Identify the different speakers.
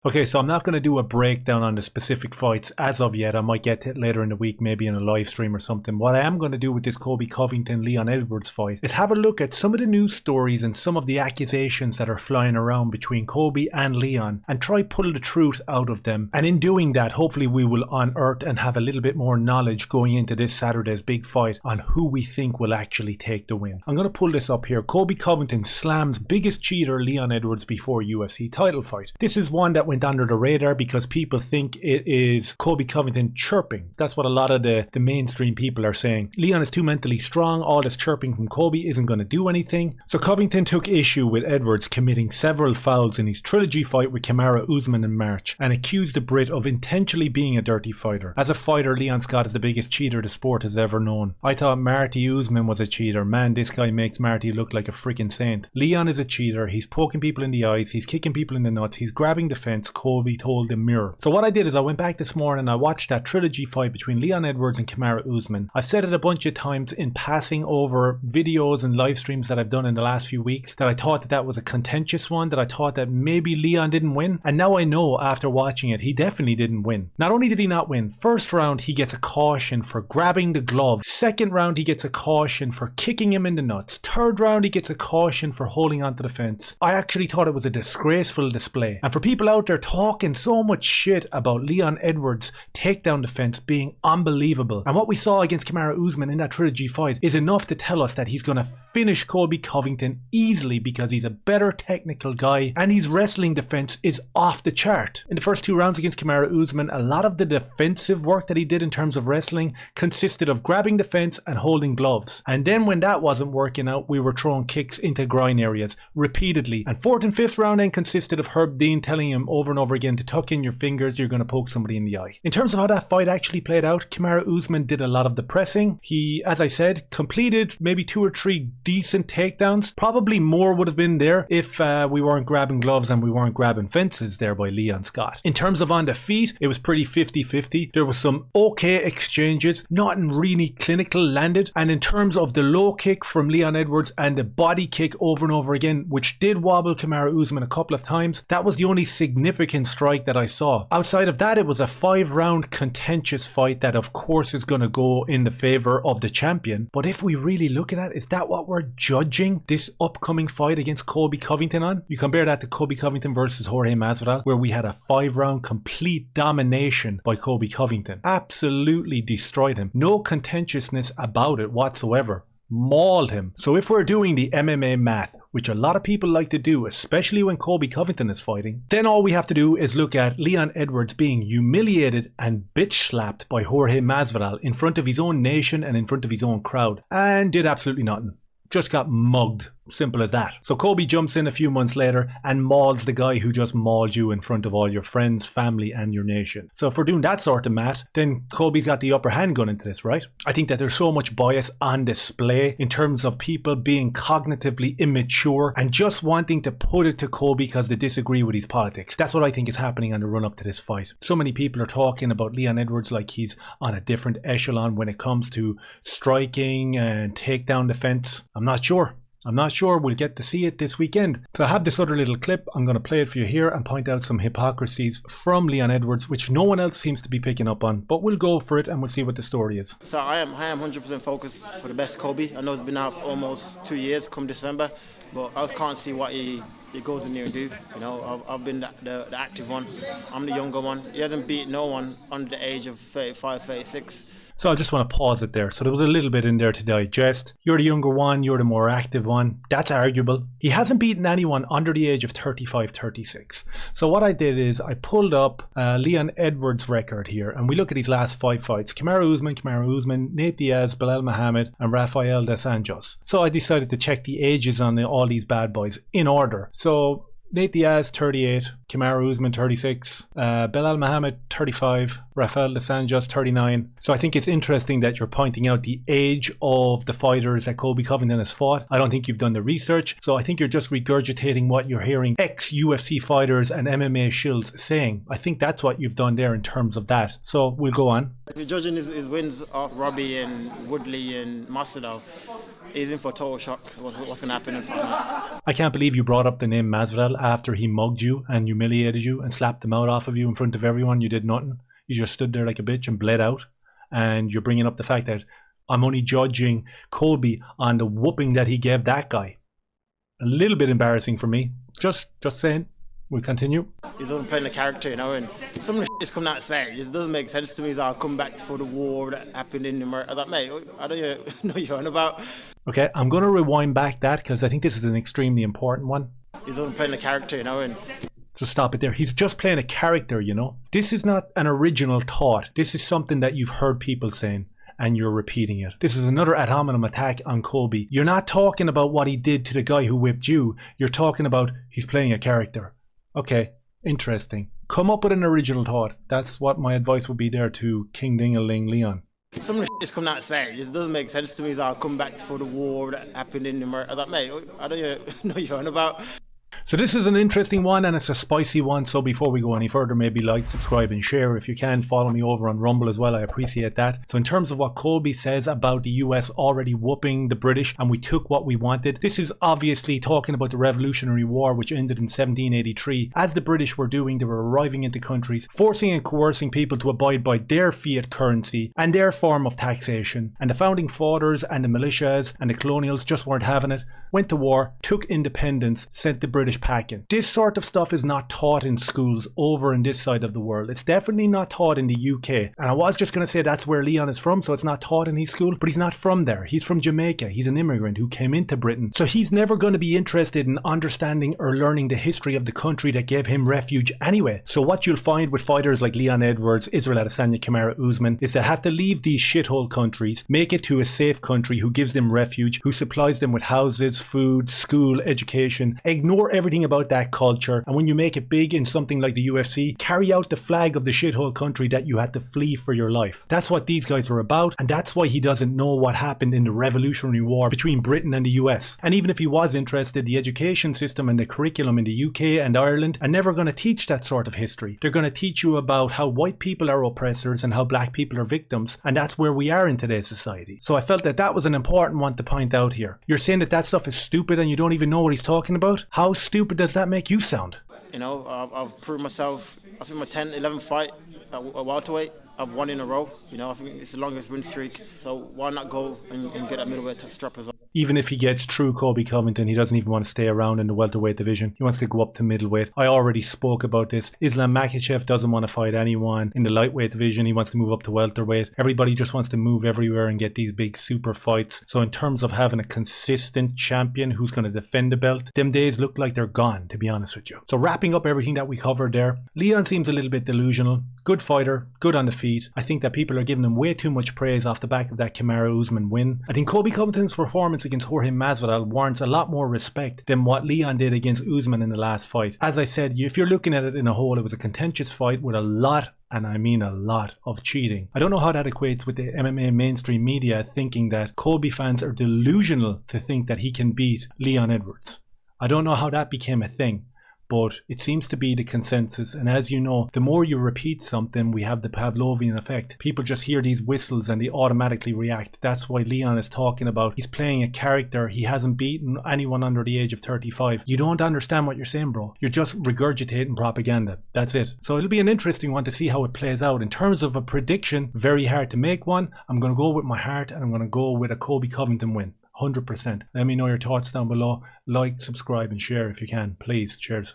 Speaker 1: Okay, so I'm not going to do a breakdown on the specific fights as of yet. I might get to it later in the week, maybe in a live stream or something. What I am going to do with this Colby Covington Leon Edwards fight is have a look at some of the news stories and some of the accusations that are flying around between Colby and Leon and try pull the truth out of them. And in doing that, hopefully we will unearth and have a little bit more knowledge going into this Saturday's big fight on who we think will actually take the win. I'm going to pull this up here. Colby Covington slams biggest cheater Leon Edwards before UFC title fight. This is one that went under the radar because people think it is Colby Covington chirping. That's what a lot of the mainstream people are saying. Leon is too mentally strong. All this chirping from Colby isn't going to do anything. So Covington took issue with Edwards committing several fouls in his trilogy fight with Kamaru Usman in March and accused the Brit of intentionally being a dirty fighter. As a fighter, Leon Scott is the biggest cheater the sport has ever known. I thought Marty Usman was a cheater. Man, this guy makes Marty look like a freaking saint. Leon is a cheater. He's poking people in the eyes. He's kicking people in the nuts. He's grabbing the fence. Colby told the Mirror. So what I did is I went back this morning and I watched that trilogy fight between Leon Edwards and Kamaru Usman. I've said it a bunch of times in passing over videos and live streams that I've done in the last few weeks that I thought that was a contentious one, that I thought that maybe Leon didn't win. And now I know after watching it, he definitely didn't win. Not only did he not win, first round he gets a caution for grabbing the glove. Second round he gets a caution for kicking him in the nuts. Third round he gets a caution for holding onto the fence. I actually thought it was a disgraceful display. And for people out there talking so much shit about Leon Edwards' takedown defense being unbelievable, and what we saw against Kamaru Usman in that trilogy fight is enough to tell us that he's going to finish Colby Covington easily because he's a better technical guy and his wrestling defense is off the chart. In the first two rounds against Kamaru Usman, a lot of the defensive work that he did in terms of wrestling consisted of grabbing the fence and holding gloves. And then when that wasn't working out, we were throwing kicks into groin areas repeatedly. And fourth and fifth round then consisted of Herb Dean telling him over and over again to tuck in your fingers, you're going to poke somebody in the eye. In terms of how that fight actually played out, Kamaru Usman did a lot of the pressing. He, as I said, completed maybe 2 or 3 decent takedowns. Probably more would have been there if we weren't grabbing gloves and we weren't grabbing fences there by Leon Scott. In terms of on the feet, it was pretty 50-50. There was some okay exchanges, nothing really clinical landed. And in terms of the low kick from Leon Edwards and the body kick over and over again, which did wobble Kamaru Usman a couple of times, that was the only significant strike that I saw. Outside of that, it was a 5-round contentious fight that of course is going to go in the favor of the champion. But if we really look at that, is that what we're judging this upcoming fight against Colby Covington on? You compare that to Colby Covington versus Jorge Masvidal, where we had a 5-round complete domination by Colby Covington. Absolutely destroyed him. No contentiousness about it whatsoever. Mauled him. So if we're doing the MMA math, which a lot of people like to do, especially when Colby Covington is fighting, then all we have to do is look at Leon Edwards being humiliated and bitch slapped by Jorge Masvidal in front of his own nation and in front of his own crowd, and did absolutely nothing. Just got mugged. Simple as that. So Colby jumps in a few months later and mauls the guy who just mauled you in front of all your friends, family and your nation. So if we're doing that sort of math, then Colby's got the upper hand going into this, right? I think that there's so much bias on display in terms of people being cognitively immature and just wanting to put it to Colby because they disagree with his politics. That's what I think is happening on the run up to this fight. So many people are talking about Leon Edwards like he's on a different echelon when it comes to striking and takedown defense. I'm not sure. We'll get to see it this weekend. So I have this other little clip. I'm going to play it for you here and point out some hypocrisies from Leon Edwards, which no one else seems to be picking up on. But we'll go for it and we'll see what the story is.
Speaker 2: So I am 100% focused for the best Colby. I know it's been out for almost 2 years come December, but I can't see what he goes in there and do. You know, I've been the active one. I'm the younger one. He hasn't beat no one under the age of 35, 36.
Speaker 1: So I just want to pause it there. So there was a little bit in there to digest. You're the younger one, you're the more active one. That's arguable. He hasn't beaten anyone under the age of 35, 36. So what I did is I pulled up Leon Edwards' record here and we look at his last 5 fights. Kamaru Usman, Nate Diaz, Belal Muhammad and Rafael dos Anjos. So I decided to check the ages on all these bad boys in order. So Nate Diaz, 38, Kamaru Usman, 36, Belal Muhammad, 35, Rafael dos Anjos, 39. So I think it's interesting that you're pointing out the age of the fighters that Colby Covington has fought. I don't think you've done the research, so I think you're just regurgitating what you're hearing ex-UFC fighters and MMA shills saying. I think that's what you've done there in terms of that. So we'll go on.
Speaker 2: If you're judging his wins off Robbie and Woodley and Masvidal, he's in for total shock. What's going to happen in front of him.
Speaker 1: I can't believe you brought up the name Masvidal after he mugged you and humiliated you and slapped the mouth off of you in front of everyone. You did nothing. You just stood there like a bitch and bled out. And you're bringing up the fact that I'm only judging Colby on the whooping that he gave that guy. A little bit embarrassing for me. Just saying. We'll continue.
Speaker 2: He's only playing a character, you know, and some of the shit is coming out saying it just doesn't make sense to me. I'll come back for the war that happened in America. I thought, mate, I don't know what you're on about.
Speaker 1: Okay, I'm going to rewind back that because I think this is an extremely important one.
Speaker 2: He's only playing a character, you know, and
Speaker 1: just stop it there. He's just playing a character, you know. This is not an original thought. This is something that you've heard people saying and you're repeating it. This is another ad hominem attack on Colby. You're not talking about what he did to the guy who whipped you. You're talking about he's playing a character. Okay, interesting. Come up with an original thought. That's what my advice would be there to King Ding-a-ling Leon.
Speaker 2: some of the shit is coming out saying it just doesn't make sense to me. I'll come back for the war that happened in America. I thought, mate, I don't know what you're on about.
Speaker 1: So this is an interesting one and it's a spicy one. So before we go any further, maybe like, subscribe and share. If you can, follow me over on Rumble as well. I appreciate that. So in terms of what Colby says about the US already whooping the British and we took what we wanted, this is obviously talking about the Revolutionary War, which ended in 1783. As the British were doing, they were arriving into countries, forcing and coercing people to abide by their fiat currency and their form of taxation. And the founding fathers and the militias and the colonials just weren't having it. Went to war, took independence, sent the British packing. This sort of stuff is not taught in schools over in this side of the world. It's definitely not taught in the UK. And I was just going to say that's where Leon is from, so it's not taught in his school, but he's not from there. He's from Jamaica. He's an immigrant who came into Britain. So he's never going to be interested in understanding or learning the history of the country that gave him refuge anyway. So what you'll find with fighters like Leon Edwards, Israel Adesanya, Kamaru Usman is they have to leave these shithole countries, make it to a safe country who gives them refuge, who supplies them with houses, food, school, education. Ignore everything about that culture, and when you make it big in something like the UFC, carry out the flag of the shithole country that you had to flee for your life. That's what these guys are about, and that's why he doesn't know what happened in the Revolutionary War between Britain and the US. And even if he was interested, the education system and the curriculum in the UK and Ireland are never going to teach that sort of history. They're going to teach you about how white people are oppressors and how black people are victims, and that's where we are in today's society. So I felt that that was an important one to point out here. You're saying that that stuff is stupid and you don't even know what he's talking about? How stupid does that make you sound?
Speaker 2: You know, I've proved myself. I think my 10-11 fight at welterweight, I've won in a row. You know, I think it's the longest win streak. So why not go and get that middleweight strap as well?
Speaker 1: Even if he gets through Colby Covington, he doesn't even want to stay around in the welterweight division. He wants to go up to middleweight. I already spoke about this. Islam Makhachev doesn't want to fight anyone in the lightweight division. He wants to move up to welterweight. Everybody just wants to move everywhere and get these big super fights. So in terms of having a consistent champion who's going to defend the belt, them days look like they're gone, to be honest with you. So wrapping up everything that we covered there, Leon seems a little bit delusional. Good fighter, good on the feet. I think that people are giving him way too much praise off the back of that Kamaru Usman win. I think Colby Covington's performance against Jorge Masvidal warrants a lot more respect than what Leon did against Usman in the last fight. As I said, if you're looking at it in a whole, it was a contentious fight with a lot, and I mean a lot, of cheating. I don't know how that equates with the MMA mainstream media thinking that Colby fans are delusional to think that he can beat Leon Edwards. I don't know how that became a thing, but it seems to be the consensus. And as you know, the more you repeat something, we have the Pavlovian effect. People just hear these whistles and they automatically react. That's why Leon is talking about he's playing a character. He hasn't beaten anyone under the age of 35. You don't understand what you're saying, bro. You're just regurgitating propaganda. That's it. So it'll be an interesting one to see how it plays out. In terms of a prediction, very hard to make one. I'm going to go with my heart and I'm going to go with a Colby Covington win. 100%. Let me know your thoughts down below. Like, subscribe and share if you can. Please. Cheers.